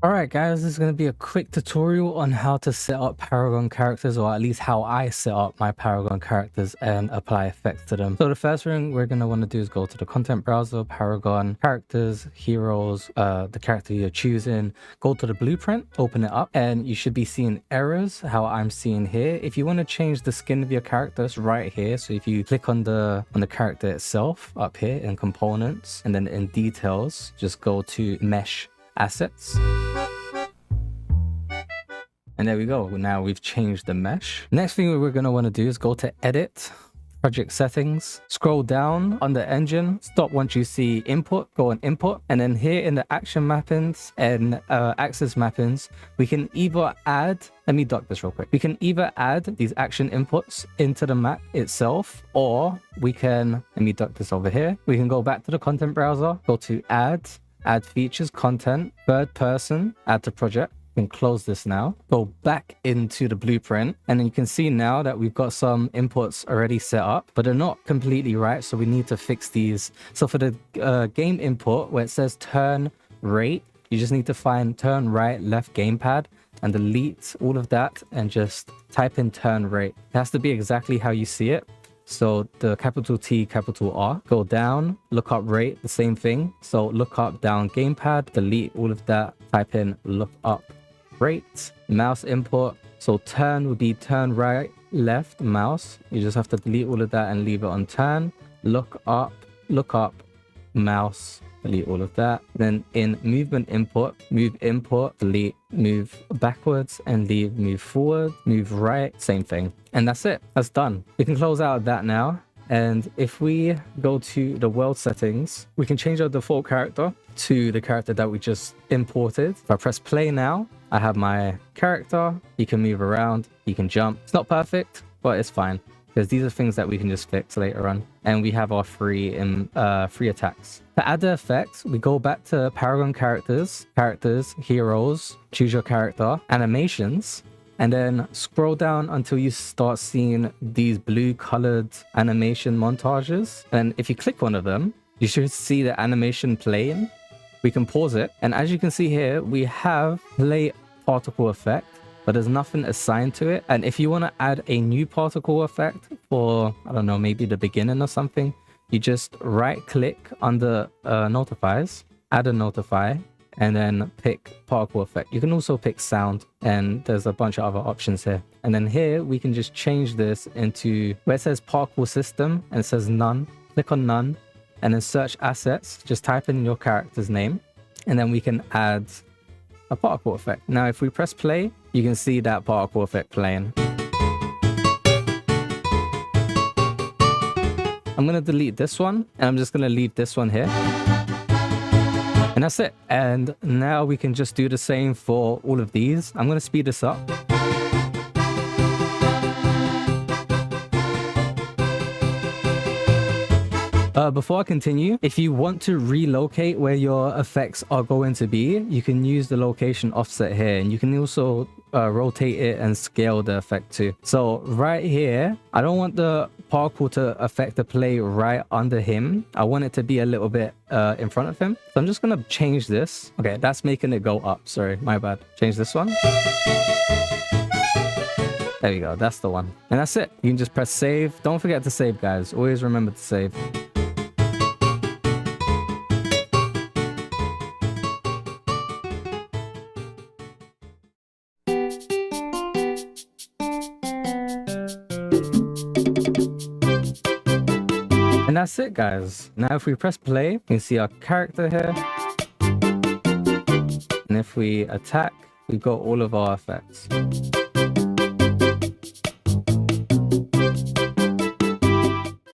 Alright guys, this is going to be a quick tutorial on how to set up Paragon characters, or at least how I set up my Paragon characters and apply effects to them. So the first thing we're going to want to do is go to the content browser, Paragon, characters, heroes, the character you're choosing, go to the blueprint, open it up, and you should be seeing errors, how I'm seeing here. If you want to change the skin of your character, it's right here. So if you click on the character itself up here in components, and then in details, just go to mesh assets, and there we go. Now we've changed the mesh. Next thing we're going to want to do is go to edit, project settings, scroll down on the engine, stop once you see input, go on input, and then here in the action mappings and axis mappings, we can either add, let me dock this real quick, we can either add these action inputs into the map itself, or we can, let me dock this over here, we can go back to the content browser, go to add features, content, third person, add to project. You can close this now, go back into the blueprint, and then you can see now that we've got some inputs already set up, but they're not completely right, so we need to fix these. So for the game input where it says turn rate, you just need to find turn right left gamepad and delete all of that and just type in turn rate. It has to be exactly how you see it. So the capital T, capital R, go down, look up rate, the same thing. So look up, down gamepad, delete all of that, type in look up rate, mouse input. So turn would be turn right, left, mouse. You just have to delete all of that and leave it on turn. Look up, mouse, delete all of that. Then in movement input, delete, move backwards and leave move forward, move right, same thing. And that's it, that's done. We can close out of that now. And if we go to the world settings, we can change our default character to the character that we just imported. If I press play now, I have my character. He can move around, he can jump. It's not perfect, but it's fine, because these are things that we can just fix later on. And we have our free attacks. To add the effects, we go back to Paragon characters, heroes, choose your character, animations, and then scroll down until you start seeing these blue colored animation montages. And if you click one of them, you should see the animation playing. We can pause it. And as you can see here, we have play particle effect, but there's nothing assigned to it. And if you want to add a new particle effect for, I don't know, maybe the beginning or something, you just right click on the notifiers, add a notify, and then pick particle effect. You can also pick sound, and there's a bunch of other options here. And then here we can just change this into where it says particle system and it says none. Click on none, and then search assets, just type in your character's name, and then we can add a particle effect. Now if we press play, you can see that particle effect playing. I'm going to delete this one, and I'm just going to leave this one here. And that's it. And now we can just do the same for all of these. I'm going to speed this up. Before I continue, if you want to relocate where your effects are going to be, you can use the location offset here, and you can also rotate it and scale the effect too. So right here, I don't want the particle to affect the play right under him. I want it to be a little bit in front of him. So I'm just going to change this. Okay, that's making it go up. Sorry, my bad. Change this one. There you go. That's the one. And that's it. You can just press save. Don't forget to save, guys. Always remember to save. And that's it, guys. Now if we press play, you can see our character here. And if we attack, we've got all of our effects.